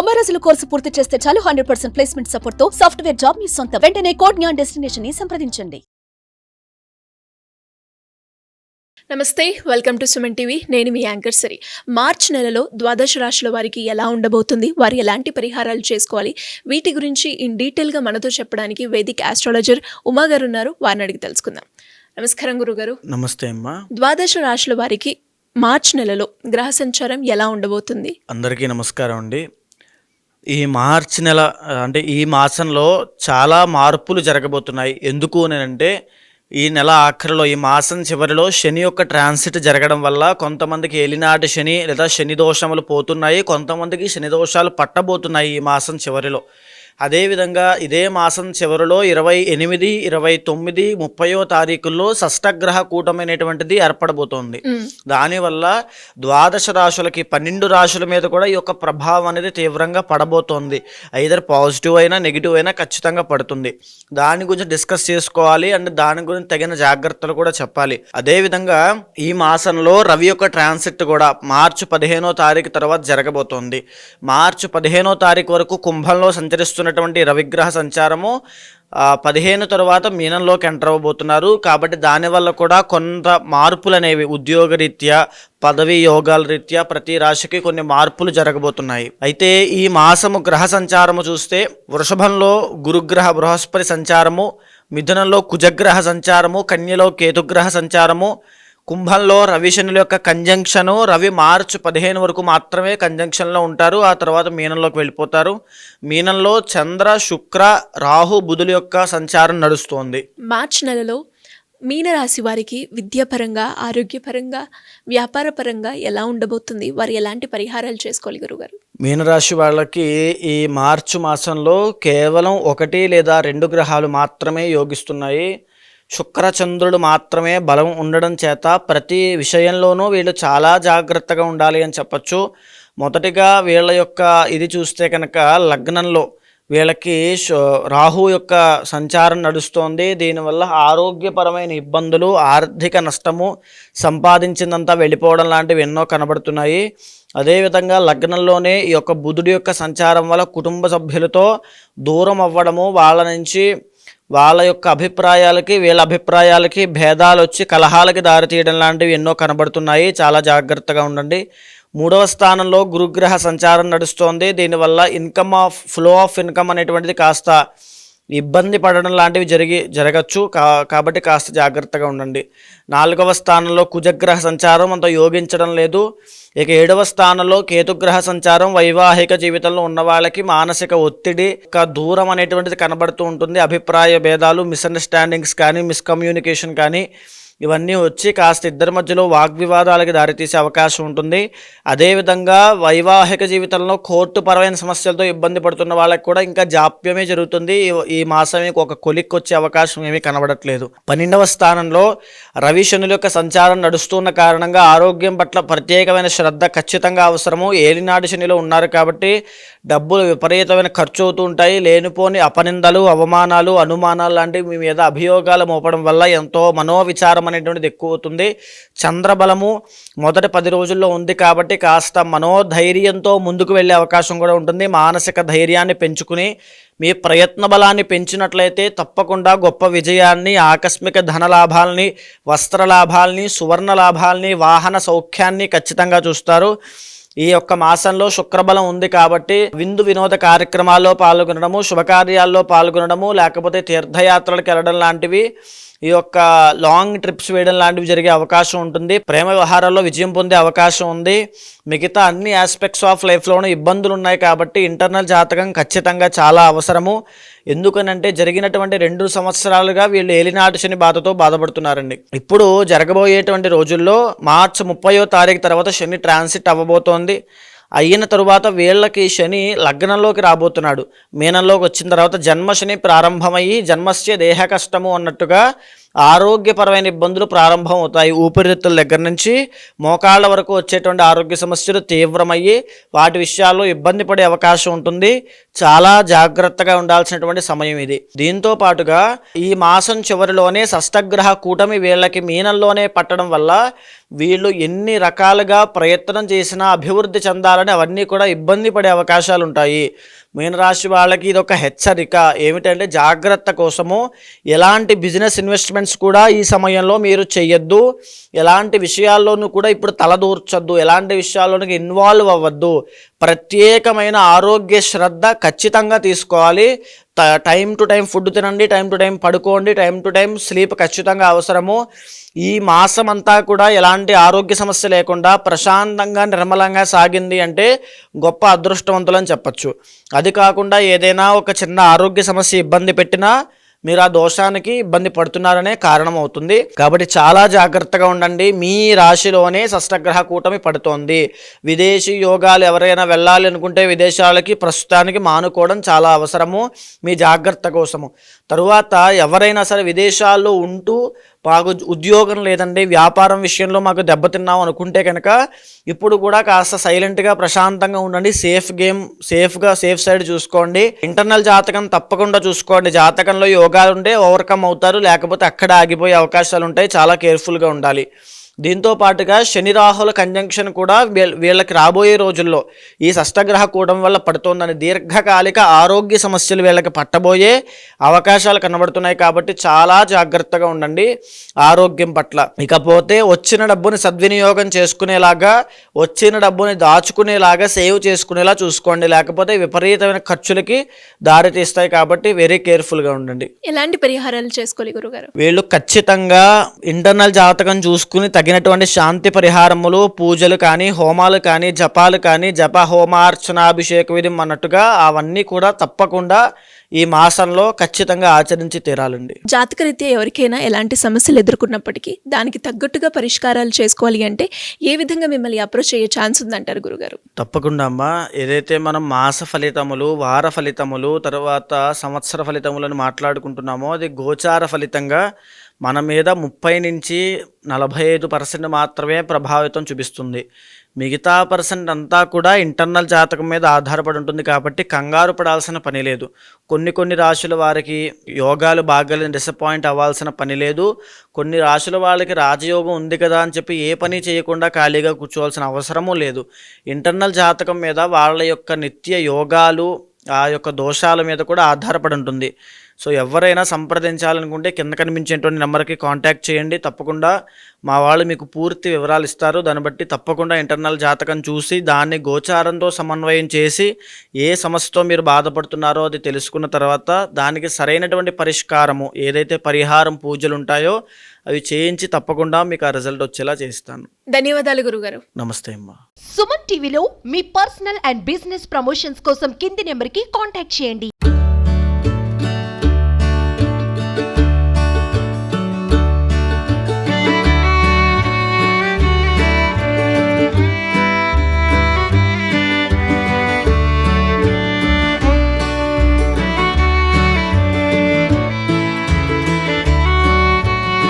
90 రోజుల కోర్సు పూర్తి చేస్తే చాలు 100% ప్లేస్మెంట్ సపోర్ట్ తో సాఫ్ట్వేర్ జాబ్ మీ సొంతం. వెంటనే కోడ్ జ్ఞాన్ డెస్టినేషన్ ని సంప్రదించండి. నమస్తే, వెల్కమ్ టు సుమన్ టీవీ. నేను మీ యాంకర్ సరి. మార్చ్ నెలలో ద్వాదశ రాశుల వారికి ఎలా ఉండబోతుంది, వారు ఎలాంటి పరిహారాలు చేసుకోవాలి, వీటి గురించి ఇన్ డీటెయిల్గా మనతో చెప్పడానికి వేదిక్ ఆస్ట్రాలజర్ ఉమా గారు ఉన్నారు. వారిని అడిగి తెలుసుకుందాం. నమస్కారం గురుగారు. నమస్తే అమ్మా. ద్వాదశ రాశుల వారికి మార్చ్ నెలలో గ్రహ సంచారం ఎలా ఉండబోతుంది? అందరికీ నమస్కారం అండి. ఈ మార్చి నెల అంటే ఈ మాసంలో చాలా మార్పులు జరగబోతున్నాయి. ఎందుకు అంటే ఈ నెల ఆఖరిలో, ఈ మాసం చివరిలో శని యొక్క ట్రాన్సిట్ జరగడం వల్ల కొంతమందికి ఏలినాటి శని లేదా శని దోషములు పోతున్నాయి, కొంతమందికి శని దోషాలు పట్టబోతున్నాయి ఈ మాసం చివరిలో. అదేవిధంగా ఇదే మాసం చివరిలో 28, 29, 30వ తారీఖుల్లో షష్టగ్రహ కూటమైనటువంటిది ఏర్పడబోతోంది. దానివల్ల ద్వాదశ రాశులకి 12 రాశుల మీద కూడా ఈ యొక్క ప్రభావం అనేది తీవ్రంగా పడబోతోంది. ఐదర్ పాజిటివ్ అయినా నెగిటివ్ అయినా ఖచ్చితంగా పడుతుంది. దాని గురించి డిస్కస్ చేసుకోవాలి అండ్ దాని గురించి తగిన జాగ్రత్తలు కూడా చెప్పాలి. అదేవిధంగా ఈ మాసంలో రవి యొక్క ట్రాన్సిట్ కూడా మార్చి 15వ తారీఖు తర్వాత జరగబోతోంది. మార్చి 15వ తారీఖు వరకు కుంభంలో సంచరిస్తున్నటువంటి రవిగ్రహ సంచారము 15 తర్వాత మీనంలోకి ఎంటర్ అవ్వబోతున్నారు. కాబట్టి దానివల్ల కూడా కొంత మార్పులు అనేవి ఉద్యోగరీత్యా, పదవి యోగాల రీత్యా ప్రతి రాశికి కొన్ని మార్పులు జరగబోతున్నాయి. అయితే ఈ మాసము గ్రహ సంచారము చూస్తే వృషభంలో గురుగ్రహ బృహస్పతి సంచారము, మిథునంలో కుజగ్రహ సంచారము, కన్యలో కేతుగ్రహ సంచారము, కుంభంలో రవి శనుల యొక్క కంజంక్షను. రవి మార్చి 15 వరకు మాత్రమే కంజంక్షన్లో ఉంటారు, ఆ తర్వాత మీనంలోకి వెళ్ళిపోతారు. మీనంలో చంద్ర, శుక్ర, రాహు, బుధుల యొక్క సంచారం నడుస్తోంది. మార్చ్ నెలలో మీనరాశి వారికి విద్యాపరంగా, ఆరోగ్యపరంగా, వ్యాపారపరంగా ఎలా ఉండబోతుంది, వారు ఎలాంటి పరిహారాలు చేసుకోవాలి గురుగారు? మీనరాశి వాళ్ళకి ఈ మార్చి మాసంలో కేవలం 1 లేదా 2 గ్రహాలు మాత్రమే యోగిస్తున్నాయి. శుక్రచంద్రుడు మాత్రమే బలం ఉండడం చేత ప్రతి విషయంలోనూ వీళ్ళు చాలా జాగ్రత్తగా ఉండాలి అని చెప్పచ్చు. మొదటిగా వీళ్ళ యొక్క ఇది చూస్తే కనుక లగ్నంలో వీళ్ళకి రాహు యొక్క సంచారం నడుస్తోంది. దీనివల్ల ఆరోగ్యపరమైన ఇబ్బందులు, ఆర్థిక నష్టము, సంపాదించిందంతా వెళ్ళిపోవడం లాంటివి ఎన్నో కనబడుతున్నాయి. అదేవిధంగా లగ్నంలోనే ఈ యొక్క బుధుడి యొక్క సంచారం వల్ల కుటుంబ సభ్యులతో దూరం అవ్వడము, వాళ్ళ నుంచి వాళ్ళ యొక్క అభిప్రాయాలకి వీళ్ళ అభిప్రాయాలకి భేదాలు వచ్చి కలహాలకి దారితీయడం లాంటివి ఎన్నో కనబడుతున్నాయి. చాలా జాగ్రత్తగా ఉండండి. 3వ స్థానంలో గురుగ్రహ సంచారం నడుస్తోంది. దీనివల్ల ఫ్లో ఆఫ్ ఇన్కమ్ అనేటువంటిది కాస్త ఇబ్బంది పడడం లాంటివి జరగచ్చు. కాబట్టి కాస్త జాగ్రత్తగా ఉండండి. 4వ స్థానంలో కుజగ్రహ సంచారం అంత యోగించడం లేదు. ఇక 7వ స్థానంలో కేతుగ్రహ సంచారం వైవాహిక జీవితంలో ఉన్న వాళ్ళకి మానసిక ఒత్తిడి, దూరం అనేటువంటిది కనబడుతూ ఉంటుంది. అభిప్రాయ భేదాలు, మిస్అండర్స్టాండింగ్స్ కానీ, మిస్కమ్యూనికేషన్ కానీ ఇవన్నీ వచ్చి కాస్త ఇద్దరి మధ్యలో వాగ్వివాదాలకి దారితీసే అవకాశం ఉంటుంది. అదేవిధంగా వైవాహిక జీవితంలో కోర్టు పరమైన సమస్యలతో ఇబ్బంది పడుతున్న వాళ్ళకి కూడా ఇంకా జాప్యమే జరుగుతుంది. ఈ మాసమే ఒక కొలిక్కి వచ్చే అవకాశం ఏమీ కనబడట్లేదు. 12వ స్థానంలో రవి శనుల యొక్క సంచారం నడుస్తున్న కారణంగా ఆరోగ్యం పట్ల ప్రత్యేకమైన శ్రద్ధ ఖచ్చితంగా అవసరము. ఏలినాటి శనిలో ఉన్నారు కాబట్టి డబ్బులు విపరీతమైన ఖర్చు అవుతూ ఉంటాయి. లేనిపోని అపనిందలు, అవమానాలు, అనుమానాలు లాంటివి మీ మీద అభియోగాలు మోపడం వల్ల ఎంతో మనోవిచారం అనేటువంటిది ఎక్కువ అవుతుంది. చంద్రబలము మొదటి 10 రోజుల్లో ఉంది కాబట్టి కాస్త మనోధైర్యంతో ముందుకు వెళ్ళే అవకాశం కూడా ఉంటుంది. మానసిక ధైర్యాన్ని పెంచుకుని మీ ప్రయత్న బలాన్ని పెంచినట్లయితే తప్పకుండా గొప్ప విజయాన్ని, ఆకస్మిక ధన లాభాలని, వస్త్ర లాభాలని, సువర్ణ లాభాలని, వాహన సౌఖ్యాన్ని ఖచ్చితంగా చూస్తారు. ఈ యొక్క మాసంలో శుక్రబలం ఉంది కాబట్టి విందు వినోద కార్యక్రమాల్లో పాల్గొనడము, శుభకార్యాల్లో పాల్గొనడము, లేకపోతే తీర్థయాత్రలకు వెళ్ళడం లాంటివి, ఈ యొక్క లాంగ్ ట్రిప్స్ వేయడం లాంటివి జరిగే అవకాశం ఉంటుంది. ప్రేమ వ్యవహారాల్లో విజయం పొందే అవకాశం ఉంది. మిగతా అన్ని ఆస్పెక్ట్స్ ఆఫ్ లైఫ్లోనూ ఇబ్బందులు ఉన్నాయి కాబట్టి ఇంటర్నల్ జాతకం ఖచ్చితంగా చాలా అవసరము. ఎందుకనంటే జరిగినటువంటి 2 సంవత్సరాలుగా వీళ్ళు ఏలినాటి శని బాధతో బాధపడుతున్నారండి. ఇప్పుడు జరగబోయేటువంటి రోజుల్లో మార్చి 30వ తారీఖు తర్వాత శని ట్రాన్సిట్ అవ్వబోతోంది. అయిన తరువాత వీళ్ళకి శని లగ్నంలోకి రాబోతున్నాడు. మీనంలోకి వచ్చిన తర్వాత జన్మశని ప్రారంభమయ్యి జన్మస్య దేహ కష్టము అన్నట్టుగా ఆరోగ్యపరమైన ఇబ్బందులు ప్రారంభం అవుతాయి. ఊపిరితిత్తుల దగ్గర నుంచి మోకాళ్ళ వరకు వచ్చేటువంటి ఆరోగ్య సమస్యలు తీవ్రమయ్యి వాటి విషయాల్లో ఇబ్బంది పడే అవకాశం ఉంటుంది. చాలా జాగ్రత్తగా ఉండాల్సినటువంటి సమయం ఇది. దీంతో పాటుగా ఈ మాసం చివరిలోనే షష్టగ్రహ కూటమి వీళ్ళకి మీనంలోనే పట్టడం వల్ల వీళ్ళు ఎన్ని రకాలుగా ప్రయత్నం చేసినా అభివృద్ధి చెందాలని అవన్నీ కూడా ఇబ్బంది పడే అవకాశాలు ఉంటాయి. మీనరాశి వాళ్ళకి ఇది ఒక హెచ్చరిక. ఏమిటంటే జాగ్రత్త కోసము ఎలాంటి బిజినెస్ ఇన్వెస్ట్మెంట్స్ కూడా ఈ సమయంలో మీరు చెయ్యొద్దు. ఎలాంటి విషయాల్లోనూ కూడా ఇప్పుడు తలదూర్చొద్దు. ఎలాంటి విషయాల్లోనూ ఇన్వాల్వ్ అవ్వద్దు. ప్రత్యేకమైన ఆరోగ్య శ్రద్ధ ఖచ్చితంగా తీసుకోవాలి. టైం టు టైం ఫుడ్ తినండి, టైం టు టైం పడుకోండి, టైం టు టైం స్లీప్ ఖచ్చితంగా అవసరము. ఈ మాసం అంతా కూడా ఎలాంటి ఆరోగ్య సమస్య లేకుండా ప్రశాంతంగా నిర్మలంగా సాగింది అంటే గొప్ప అదృష్టవంతులని చెప్పచ్చు. అది కాకుండా ఏదైనా ఒక చిన్న ఆరోగ్య సమస్య ఇబ్బంది పెట్టినా మీరు ఆ దోషానికి ఇబ్బంది పడుతున్నారనే కారణం అవుతుంది. కాబట్టి చాలా జాగ్రత్తగా ఉండండి. మీ రాశిలోనే షష్టగ్రహ కూటమి పడుతోంది. విదేశీ యోగాలు ఎవరైనా వెళ్ళాలి అనుకుంటే విదేశాలకి ప్రస్తుతానికి మానుకోవడం చాలా అవసరము మీ జాగ్రత్త కోసము. తరువాత ఎవరైనా సరే విదేశాల్లో ఉంటూ మాకు ఉద్యోగం లేదండి, వ్యాపారం విషయంలో మాకు దెబ్బతిన్నాం అనుకుంటే కనుక ఇప్పుడు కూడా కాస్త సైలెంట్గా ప్రశాంతంగా ఉండండి. సేఫ్ సైడ్ చూసుకోండి. ఇంటర్నల్ జాతకం తప్పకుండా చూసుకోండి. జాతకంలో యోగాలు ఉంటే ఓవర్కమ్ అవుతారు, లేకపోతే అక్కడ ఆగిపోయే అవకాశాలు ఉంటాయి. చాలా కేర్ఫుల్గా ఉండాలి. దీంతో పాటుగా శని రాహుల కంజంక్షన్ కూడా వీళ్ళకి రాబోయే రోజుల్లో ఈ షష్టగ్రహ కూటమి వల్ల పడుతోందని దీర్ఘకాలిక ఆరోగ్య సమస్యలు వీళ్ళకి పట్టబోయే అవకాశాలు కనబడుతున్నాయి. కాబట్టి చాలా జాగ్రత్తగా ఉండండి ఆరోగ్యం పట్ల. ఇకపోతే వచ్చిన డబ్బుని సద్వినియోగం చేసుకునేలాగా, వచ్చిన డబ్బుని దాచుకునేలాగా, సేవ్ చేసుకునేలా చూసుకోండి. లేకపోతే విపరీతమైన ఖర్చులకి దారి తీస్తాయి. కాబట్టి వెరీ కేర్ఫుల్గా ఉండండి. ఎలాంటి పరిహారాలు చేసుకోవాలి గురుగారు? వీళ్ళు ఖచ్చితంగా ఇంటర్నల్ జాతకం చూసుకుని తగినటువంటి శాంతి పరిహారములు, పూజలు కానీ, హోమాలు కానీ, జపాలు కానీ, జప హోమార్చనాభిషేక విధి అన్నట్టుగా అవన్నీ కూడా తప్పకుండా ఈ మాసంలో ఖచ్చితంగా ఆచరించి తీరాలండి. జాతకరీత్యా ఎవరికైనా ఎలాంటి సమస్యలు ఎదుర్కొన్నప్పటికీ దానికి తగ్గట్టుగా పరిష్కారాలు చేసుకోవాలి అంటే ఏ విధంగా మిమ్మల్ని అప్రోచ్ అయ్యే ఛాన్స్ ఉందంటారు గురుగారు? తప్పకుండా అమ్మా. ఏదైతే మనం మాస ఫలితములు, వార ఫలితములు, తర్వాత సంవత్సర ఫలితములను మాట్లాడుకుంటున్నామో అది గోచార ఫలితంగా మన మీద 30 నుంచి 45% మాత్రమే ప్రభావితం చూపిస్తుంది. మిగతా పర్సెంట్ అంతా కూడా ఇంటర్నల్ జాతకం మీద ఆధారపడి ఉంటుంది. కాబట్టి కంగారు పడాల్సిన పని లేదు. కొన్ని రాశుల వారికి యోగాలు బాగాలేని డిసప్పాయింట్ అవ్వాల్సిన పని లేదు. కొన్ని రాశుల వాళ్ళకి రాజయోగం ఉంది కదా అని చెప్పి ఏ పని చేయకుండా ఖాళీగా కూర్చోవాల్సిన అవసరమూ లేదు. ఇంటర్నల్ జాతకం మీద వాళ్ళ యొక్క నిత్య యోగాలు, ఆ యొక్క దోషాల మీద కూడా ఆధారపడి ఉంటుంది. సో ఎవరైనా సంప్రదించాలనుకుంటే కింద కనిపించేటువంటి నెంబర్కి కాంటాక్ట్ చేయండి. తప్పకుండా మా వాళ్ళు మీకు పూర్తి వివరాలు ఇస్తారు. దాన్ని బట్టి తప్పకుండా ఇంటర్నల్ జాతకం చూసి దాన్ని గోచారంతో సమన్వయం చేసి ఏ సమస్యతో మీరు బాధపడుతున్నారో అది తెలుసుకున్న తర్వాత దానికి సరైనటువంటి పరిష్కారము, ఏదైతే పరిహారం పూజలు ఉంటాయో అవి చేయించి తప్పకుండా మీకు ఆ రిజల్ట్ వచ్చేలా చేస్తాను. ధన్యవాదాలు గురుగారు. నమస్తే అమ్మా. సుమన్ టీవీలో మీ పర్సనల్ అండ్ బిజినెస్ ప్రమోషన్స్ కోసం కింది నెంబర్కి కాంటాక్ట్ చేయండి.